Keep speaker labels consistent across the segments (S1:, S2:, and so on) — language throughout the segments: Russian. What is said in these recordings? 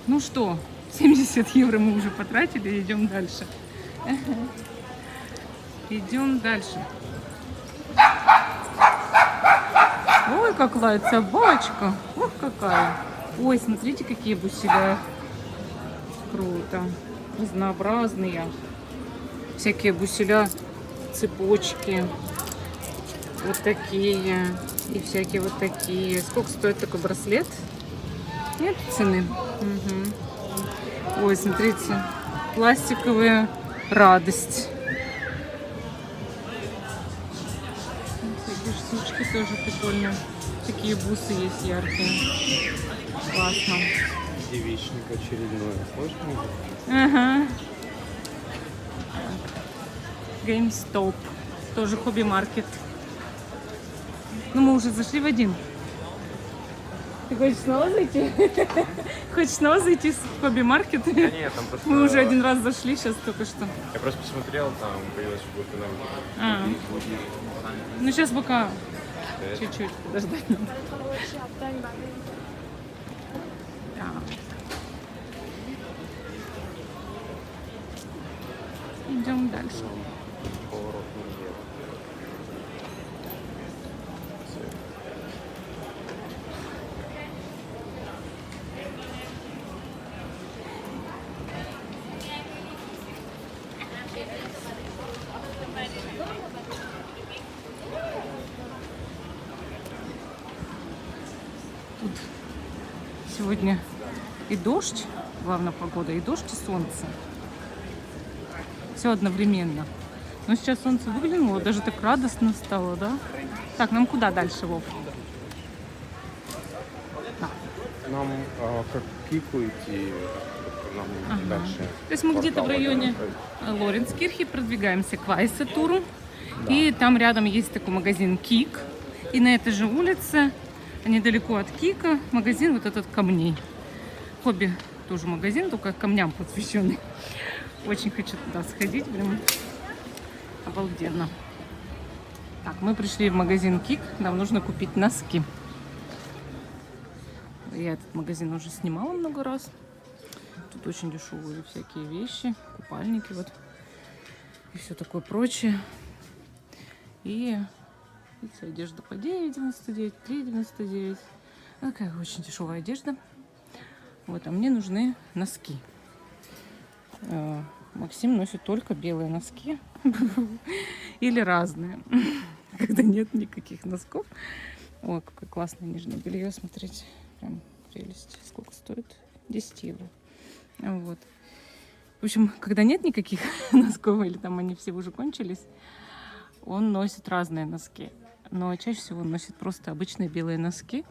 S1: Ну что, 70 евро мы уже потратили, идем дальше. Идем дальше. Ой, как лает собачка. Ох, какая. Ой, смотрите, какие буселя. Круто. Разнообразные. Всякие буселя, цепочки. Вот такие. И всякие вот такие. Сколько стоит такой браслет? Нет цены? Угу. Ой, смотрите. Пластиковая радость. Такие штучки тоже прикольные. Такие бусы есть яркие. Классно.
S2: Девичник очередной. Сложный.
S1: Ага. GameStop. Тоже хобби-маркет. Ну, мы уже зашли в один. Ты хочешь снова зайти? Хочешь снова зайти в хобби-маркет?
S2: Да нет, там просто...
S1: Мы уже один раз зашли, сейчас только что.
S2: Я просто посмотрел, там появилась фигурка на
S1: А. Ну, сейчас пока чуть-чуть подождать надо. Так. Идем дальше.
S2: Поворот налево.
S1: Тут сегодня и дождь, главная погода, и дождь, и солнце. Все одновременно. Но сейчас солнце выглянуло, даже так радостно стало, да? Так, нам куда дальше, Вов?
S2: Нам как к Кику идти, нам дальше.
S1: То есть мы где-то в районе Лоренскирхи продвигаемся к Вайсе-туру. Да. И там рядом есть такой магазин Кик. И на этой же улице, недалеко от Кика, магазин вот этот камней. Хобби тоже магазин, только камням посвященный. Очень хочу туда сходить, прям обалденно. Так, мы пришли в магазин Кик, нам нужно купить носки. Я этот магазин уже снимала много раз. Тут очень дешевые всякие вещи, купальники вот и все такое прочее. И видите, одежда по 9,99, 3,99. Такая очень дешевая одежда. Вот, а мне нужны носки. Максим носит только белые носки или разные, когда нет никаких носков. Ой, какое классное нижнее белье, смотрите, прям прелесть. Сколько стоит? 10 евро. Вот. В общем, когда нет никаких носков или там они все уже кончились, он носит разные носки. Но чаще всего он носит просто обычные белые носки,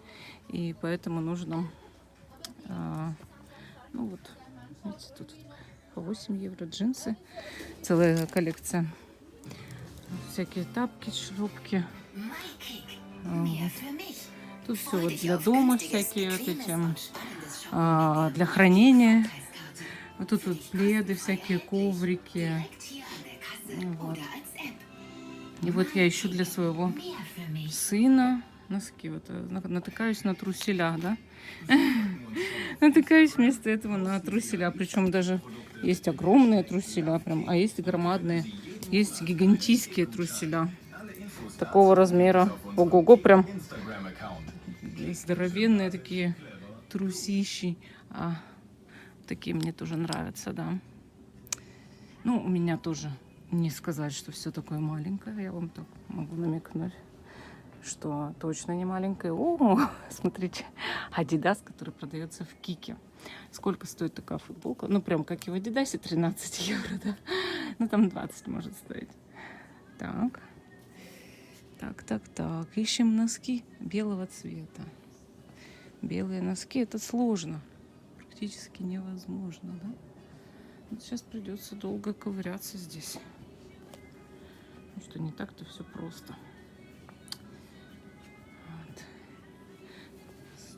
S1: и поэтому нужно, ну вот, видите, тут по 8 евро джинсы, целая коллекция, всякие тапки, шлепки. Вот. Тут все вот для дома, всякие вот эти, для хранения. Вот тут вот пледы, всякие коврики. Вот. И вот я ищу для своего сына носки. Вот натыкаюсь на труселя, да? Натыкаюсь вместо этого на труселя. Причем даже есть огромные труселя, прям, а есть громадные. Есть гигантийские труселя. Такого размера. Ого-го, прям здоровенные такие трусищи. Такие мне тоже нравятся, да. Ну, у меня тоже не сказать, что все такое маленькое. Я вам так могу намекнуть, что точно не маленькое. О, смотрите, Adidas, который продается в Кике. Сколько стоит такая футболка? Ну, прям как и в Adidas, 13 евро, да? Ну, там 20 может стоить. Так. Так. Ищем носки белого цвета. Белые носки, это сложно. Практически невозможно, да? Вот сейчас придется долго ковыряться здесь. Потому что не так-то все просто. Вот.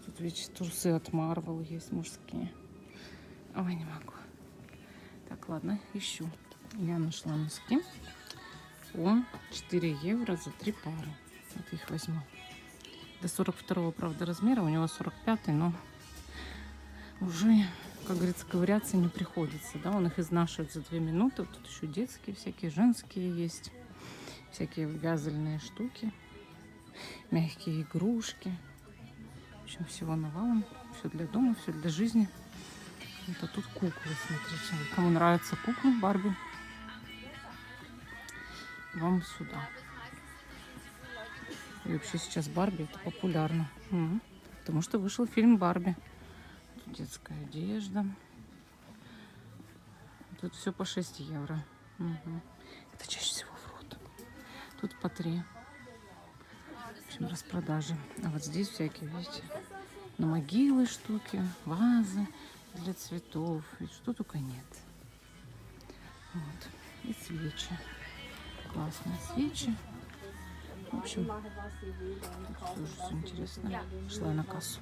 S1: Тут ведь трусы от Marvel есть мужские. Ой, не могу. Так, ладно, ищу. Я нашла носки. По 4 евро за 3 пары. Вот их возьму. До 42-го, правда, размера. У него 45-й, но уже как говорится, ковыряться не приходится, да, он их изнашивает за 2 минуты. Вот тут еще детские всякие, женские есть, всякие вязальные штуки, мягкие игрушки. В общем, всего навалом, все для дома, все для жизни. Вот, а тут куклы, смотрите, кому нравятся куклы Барби, вам сюда. И вообще сейчас Барби это популярно, потому что вышел фильм Барби. Тут детская одежда. Тут все по 6 евро. Это чаще всего врут. Тут по 3. В общем, распродажи. А вот здесь всякие, видите, на могилы штуки, вазы для цветов. И что только нет. Вот. И свечи. Классные свечи. В общем, тоже все интересно. Шла я на кассу.